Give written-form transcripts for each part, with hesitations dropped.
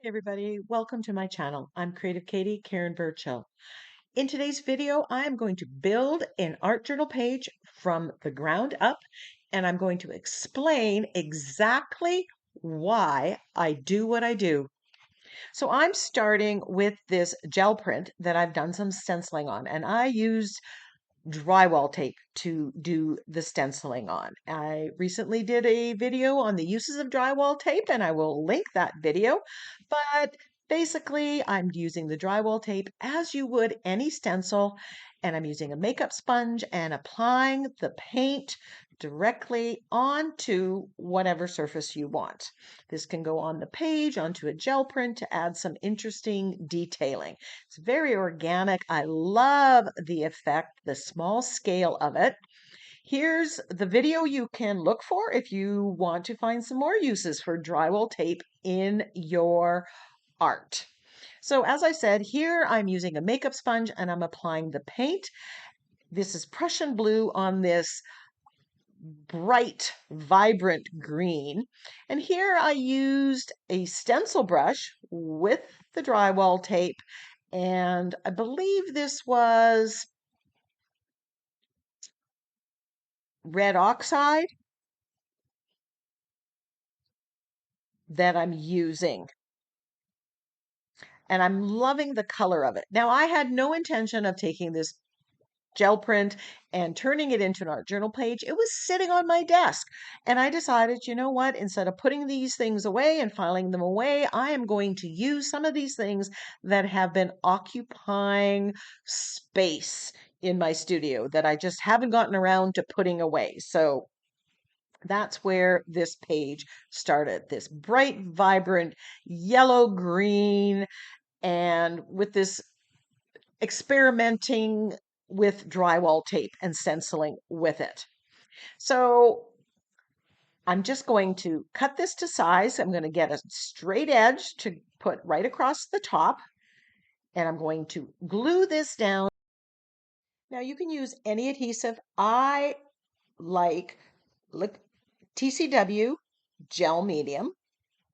Hey everybody, welcome to my channel. I'm Creative Katie, Karen Burchill. In today's video, I'm going to build an art journal page from the ground up, and I'm going to explain exactly why I do what I do. So I'm starting with this gel print that I've done some stenciling on, and I used drywall tape to do the stenciling on. I recently did a video on the uses of drywall tape, and I will link that video. But basically, I'm using the drywall tape as you would any stencil, and I'm using a makeup sponge and applying the paint directly onto whatever surface you want. This can go on the page, onto a gel print to add some interesting detailing. It's very organic. I love the effect, the small scale of it. Here's the video you can look for if you want to find some more uses for drywall tape in your art. So as I said, here I'm using a makeup sponge and I'm applying the paint. This is Prussian blue on this bright, vibrant green. And here I used a stencil brush with the drywall tape, and I believe this was red oxide that I'm using. And I'm loving the color of it. Now, I had no intention of taking this gel print and turning it into an art journal page. It was sitting on my desk. And I decided, you know what? Instead of putting these things away and filing them away, I am going to use some of these things that have been occupying space in my studio that I just haven't gotten around to putting away. So that's where this page started. This bright, vibrant yellow green, and with this experimenting with drywall tape and stenciling with it. So I'm just going to cut this to size. I'm going to get a straight edge to put right across the top, and I'm going to glue this down. Now you can use any adhesive. I like TCW gel medium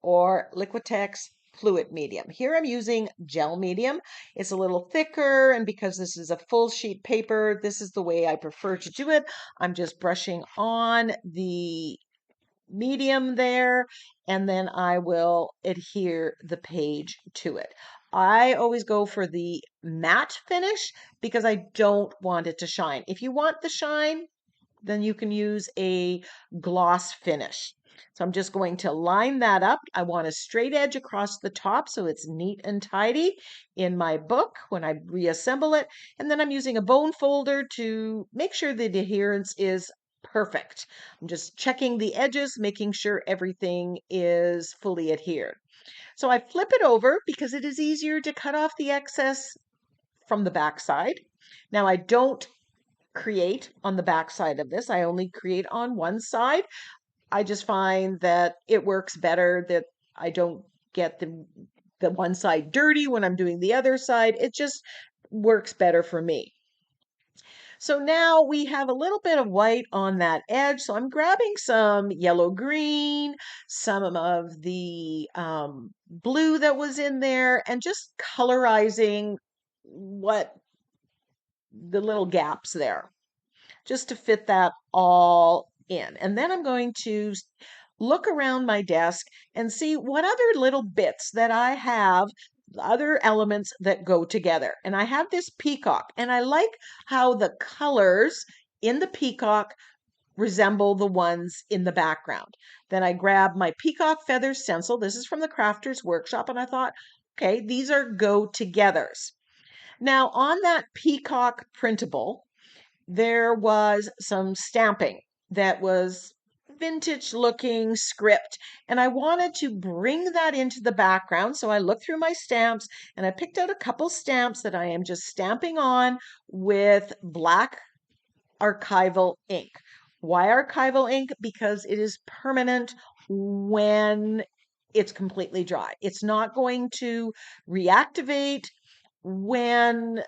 or Liquitex fluid medium. Here I'm using gel medium. It's a little thicker, and because this is a full sheet paper, this is the way I prefer to do it. I'm just brushing on the medium there, and then I will adhere the page to it. I always go for the matte finish because I don't want it to shine. If you want the shine, then you can use a gloss finish. So I'm just going to line that up. I want a straight edge across the top so it's neat and tidy in my book when I reassemble it. And then I'm using a bone folder to make sure the adherence is perfect. I'm just checking the edges, making sure everything is fully adhered. So I flip it over because it is easier to cut off the excess from the back side. Now I don't create on the back side of this. I only create on one side. I just find that it works better that I don't get the one side dirty when I'm doing the other side. It just works better for me. So now we have a little bit of white on that edge. So I'm grabbing some yellow green, some of the blue that was in there, and just colorizing what the little gaps there, just to fit that all in. And then I'm going to look around my desk and see what other little bits that I have, other elements that go together. And I have this peacock, and I like how the colors in the peacock resemble the ones in the background. Then I grab my peacock feather stencil. This is from the Crafters Workshop, and I thought, okay, these are go togethers. Now on that peacock printable, there was some stamping that was vintage looking script, and I wanted to bring that into the background. So I looked through my stamps and I picked out a couple stamps that I am just stamping on with black archival ink. Why archival ink? Because it is permanent when it's completely dry. It's not going to reactivate when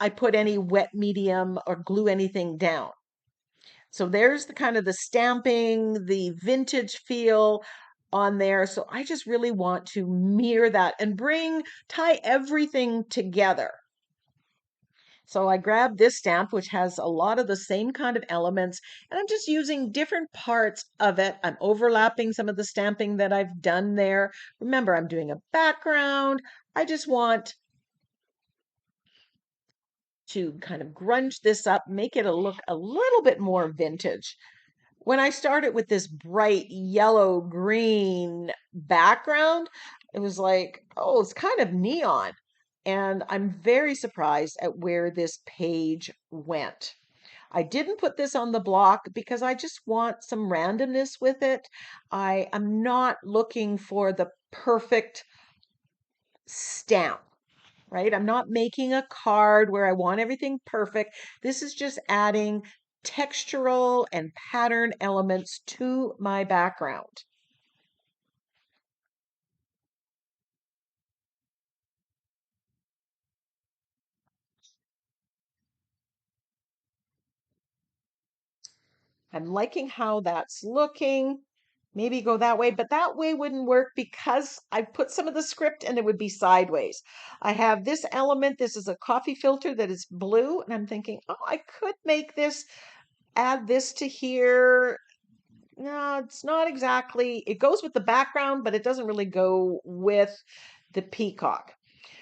I put any wet medium or glue anything down. So there's the kind of the stamping, the vintage feel. on there. So I just really want to mirror that and tie everything together. So I grabbed this stamp, which has a lot of the same kind of elements, and I'm just using different parts of it. I'm overlapping some of the stamping that I've done there. Remember, I'm doing a background. I just want to kind of grunge this up, make it look a little bit more vintage. When I started with this bright yellow green background, it was like, oh, it's kind of neon. And I'm very surprised at where this page went. I didn't put this on the block because I just want some randomness with it. I am not looking for the perfect stamp, right? I'm not making a card where I want everything perfect. This is just adding textural and pattern elements to my background. I'm liking how that's looking. Maybe go that way, but that way wouldn't work because I put some of the script and it would be sideways. I have this element. This is a coffee filter that is blue, and I'm thinking, oh, I could make this, add this to here. No, it's not exactly, it goes with the background, but it doesn't really go with the peacock.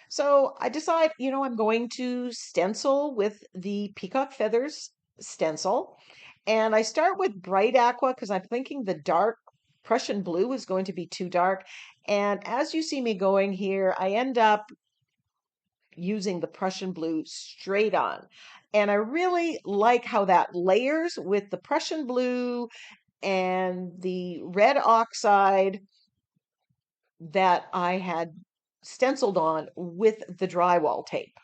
So I decide, I'm going to stencil with the peacock feathers stencil. And I start with bright aqua because I'm thinking the dark Prussian blue is going to be too dark. And as you see me going here, I end up using the Prussian blue straight on. And I really like how that layers with the Prussian blue and the red oxide that I had stenciled on with the drywall tape.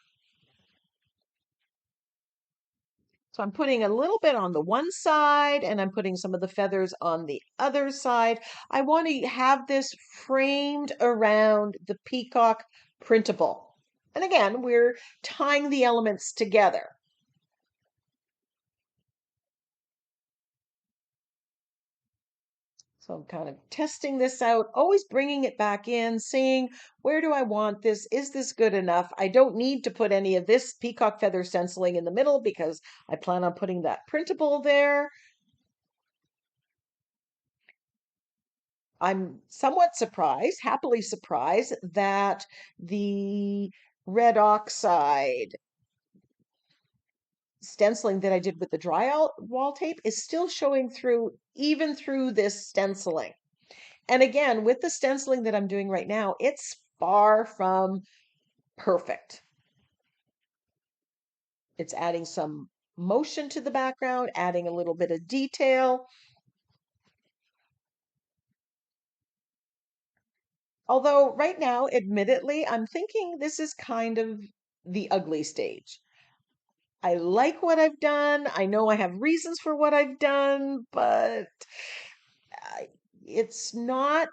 So I'm putting a little bit on the one side and I'm putting some of the feathers on the other side. I want to have this framed around the peacock printable. And again, we're tying the elements together. So I'm kind of testing this out, always bringing it back in, seeing where do I want this? Is this good enough? I don't need to put any of this peacock feather stenciling in the middle because I plan on putting that printable there. I'm somewhat surprised, happily surprised, that the red oxide stenciling that I did with the wall tape is still showing through even through this stenciling. And again, with the stenciling that I'm doing right now, it's far from perfect. It's adding some motion to the background, adding a little bit of detail. Although right now, admittedly, I'm thinking this is kind of the ugly stage. I like what I've done. I know I have reasons for what I've done, but it's not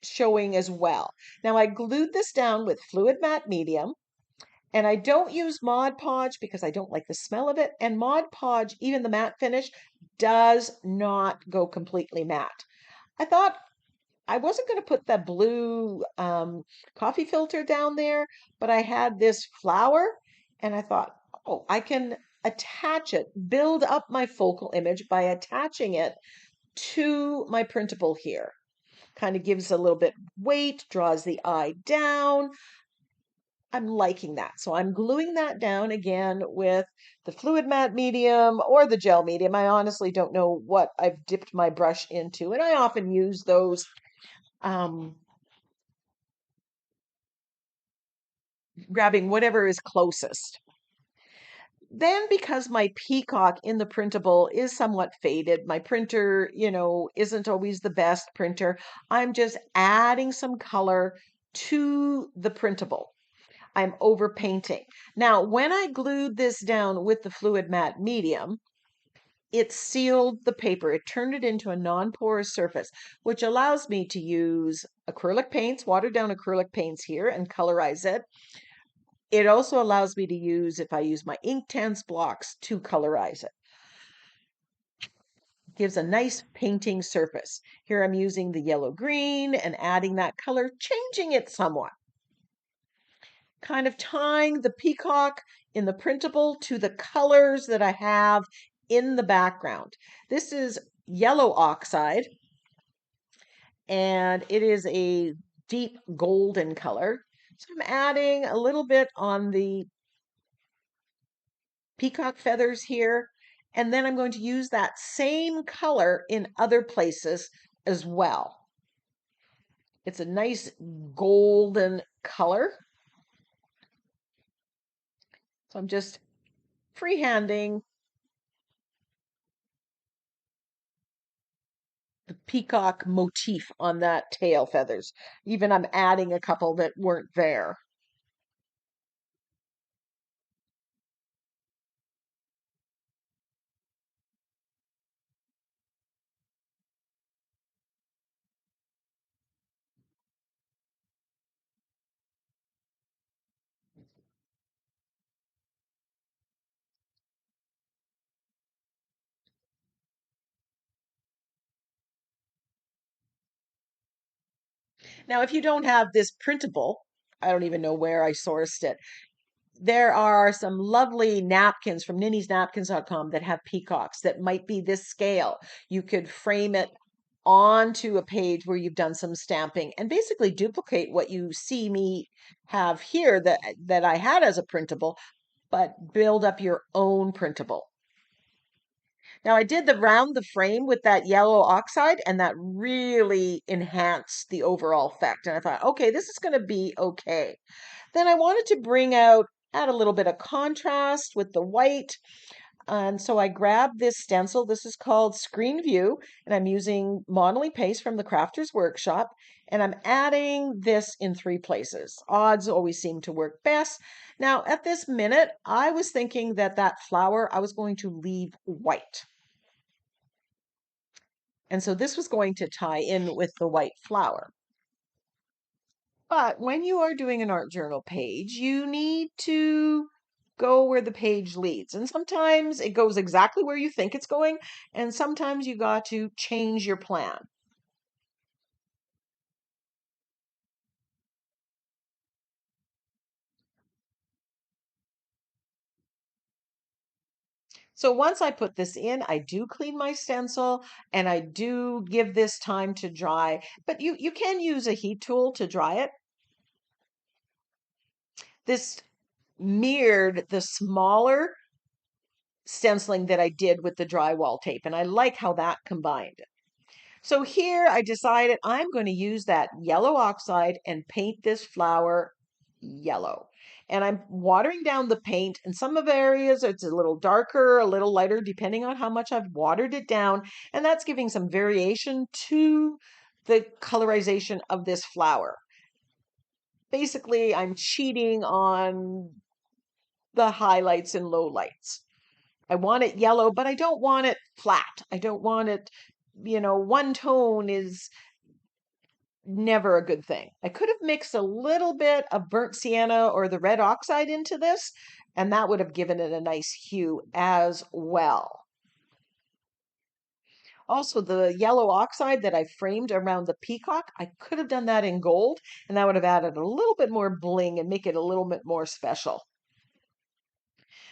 showing as well. Now, I glued this down with fluid matte medium, and I don't use Mod Podge because I don't like the smell of it. And Mod Podge, even the matte finish, does not go completely matte. I thought I wasn't going to put the blue coffee filter down there, but I had this flower, and I thought, oh, I can attach it, build up my focal image by attaching it to my printable here. Kind of gives a little bit weight, draws the eye down. I'm liking that. So I'm gluing that down again with the fluid matte medium or the gel medium. I honestly don't know what I've dipped my brush into, and I often use those grabbing whatever is closest. Then, because my peacock in the printable is somewhat faded, my printer, isn't always the best printer, I'm just adding some color to the printable. I'm overpainting. Now, when I glued this down with the fluid matte medium, it sealed the paper. It turned it into a non-porous surface, which allows me to use acrylic paints, watered down acrylic paints here and colorize it. It also allows me to use, if I use my Inktense blocks, to colorize it. Gives a nice painting surface. Here I'm using the yellow-green and adding that color, changing it somewhat. Kind of tying the peacock in the printable to the colors that I have in the background. This is yellow oxide, and it is a deep golden color. So I'm adding a little bit on the peacock feathers here, and then I'm going to use that same color in other places as well. It's a nice golden color. So I'm just freehanding the peacock motif on that tail feathers. Even I'm adding a couple that weren't there. Now, if you don't have this printable, I don't even know where I sourced it. There are some lovely napkins from NINNYSNAPKINS.com that have peacocks that might be this scale. You could frame it onto a page where you've done some stamping and basically duplicate what you see me have here that I had as a printable, but build up your own printable. Now I did the round the frame with that yellow oxide, and that really enhanced the overall effect. And I thought, okay, this is going to be okay. Then I wanted to add a little bit of contrast with the white. And so I grabbed this stencil. This is called Screen View, and I'm using modeling paste from the Crafter's Workshop. And I'm adding this in 3 places. Odds always seem to work best. Now, at this minute, I was thinking that flower I was going to leave white. And so this was going to tie in with the white flower. But when you are doing an art journal page, you need to go where the page leads. And sometimes it goes exactly where you think it's going, and sometimes you got to change your plan. So once I put this in, I do clean my stencil and I do give this time to dry, but you can use a heat tool to dry it. This mirrored the smaller stenciling that I did with the drywall tape, and I like how that combined. So here I decided I'm going to use that yellow oxide and paint this flower yellow. And I'm watering down the paint. In some of the areas, it's a little darker, a little lighter, depending on how much I've watered it down. And that's giving some variation to the colorization of this flower. Basically, I'm cheating on the highlights and lowlights. I want it yellow, but I don't want it flat. I don't want it, one tone is never a good thing. I could have mixed a little bit of burnt sienna or the red oxide into this, and that would have given it a nice hue as well. Also, the yellow oxide that I framed around the peacock, I could have done that in gold, and that would have added a little bit more bling and make it a little bit more special.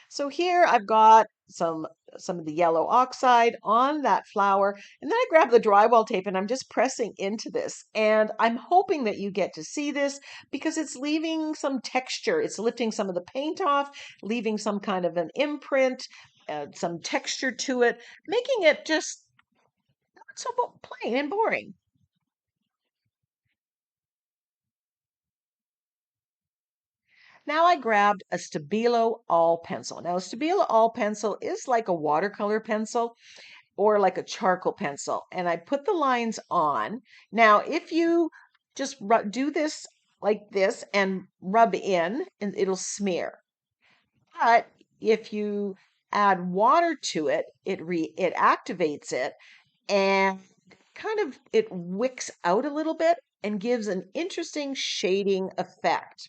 So here I've got some of the yellow oxide on that flower, and then I grab the drywall tape and I'm just pressing into this. And I'm hoping that you get to see this because it's leaving some texture. It's lifting some of the paint off, leaving some kind of an imprint, some texture to it, making it just not so plain and boring. Now I grabbed a Stabilo all pencil. Now a Stabilo all pencil is like a watercolor pencil or like a charcoal pencil, and I put the lines on. Now, if you just do this like this and rub in, and it'll smear. But if you add water to it, it activates it and kind of it wicks out a little bit and gives an interesting shading effect.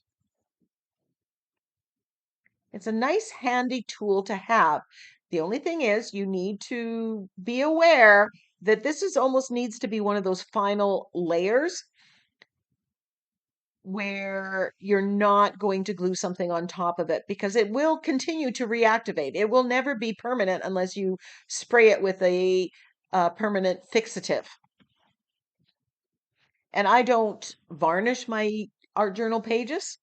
It's a nice handy tool to have The only thing is you need to be aware that this is almost needs to be one of those final layers where you're not going to glue something on top of it because it will continue to reactivate. It will never be permanent unless you spray it with a permanent fixative. And I don't varnish my art journal pages.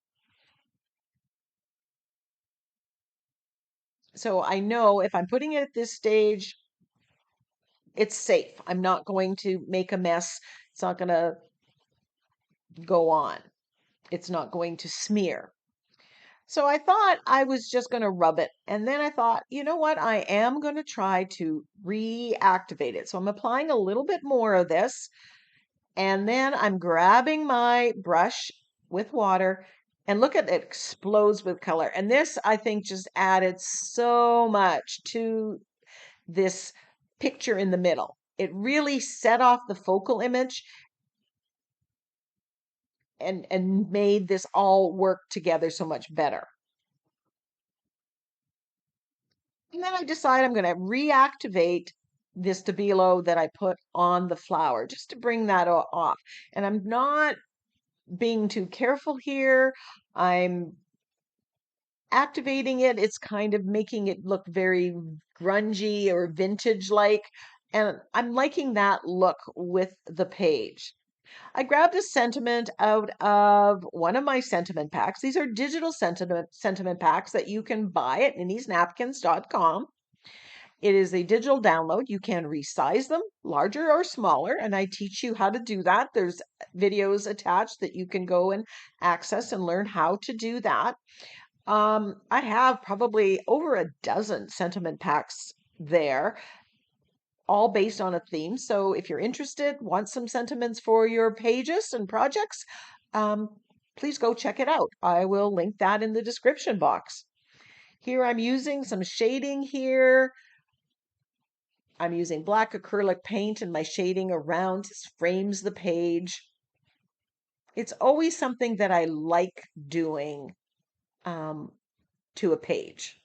So I know if I'm putting it at this stage, it's safe. I'm not going to make a mess. It's not going to go on. It's not going to smear. So I thought I was just going to rub it. And then I thought, you know what? I am going to try to reactivate it. So I'm applying a little bit more of this. And then I'm grabbing my brush with water and look at it explodes with color. And this, I think, just added so much to this picture in the middle. It really set off the focal image and made this all work together so much better. And then I decide I'm going to reactivate this stabilo that I put on the flower just to bring that off. And I'm not being too careful here. I'm activating it. It's kind of making it look very grungy or vintage like. And I'm liking that look with the page. I grabbed a sentiment out of one of my sentiment packs. These are digital sentiment packs that you can buy at NINNYSNAPKINS.com. It is a digital download. You can resize them larger or smaller, and I teach you how to do that. There's videos attached that you can go and access and learn how to do that. I have probably over a dozen sentiment packs there, all based on a theme. So if you're interested, want some sentiments for your pages and projects, please go check it out. I will link that in the description box. Here I'm using some shading here. I'm using black acrylic paint and my shading around just frames the page. It's always something that I like doing to a page.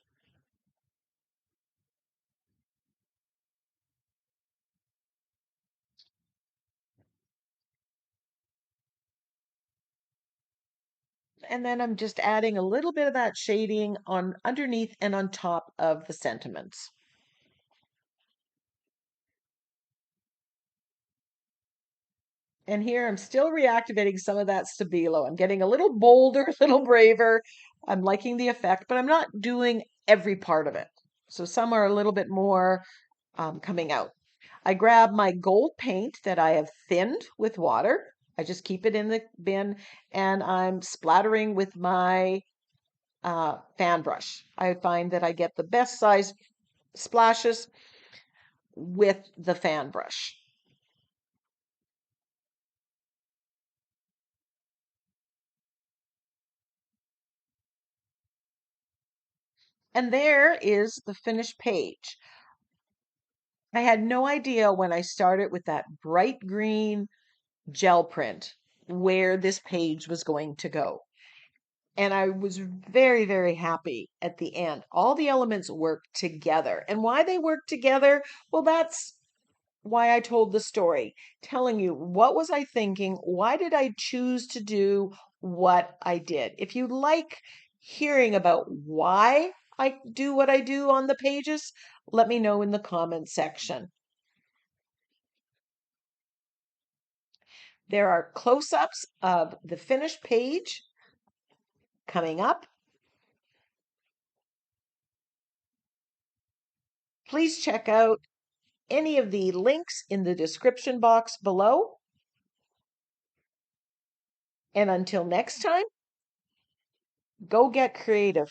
And then I'm just adding a little bit of that shading on underneath and on top of the sentiments. And here I'm still reactivating some of that stabilo. I'm getting a little bolder, a little braver. I'm liking the effect, but I'm not doing every part of it. So some are a little bit more coming out. I grab my gold paint that I have thinned with water. I just keep it in the bin and I'm splattering with my fan brush. I find that I get the best size splashes with the fan brush. And there is the finished page. I had no idea when I started with that bright green gel print where this page was going to go. And I was very, very happy at the end. All the elements work together. And why they work together? Well, that's why I told the story, telling you what was I thinking? Why did I choose to do what I did? If you like hearing about why I do what I do on the pages, let me know in the comment section. There are close-ups of the finished page coming up. Please check out any of the links in the description box below. And until next time, go get creative.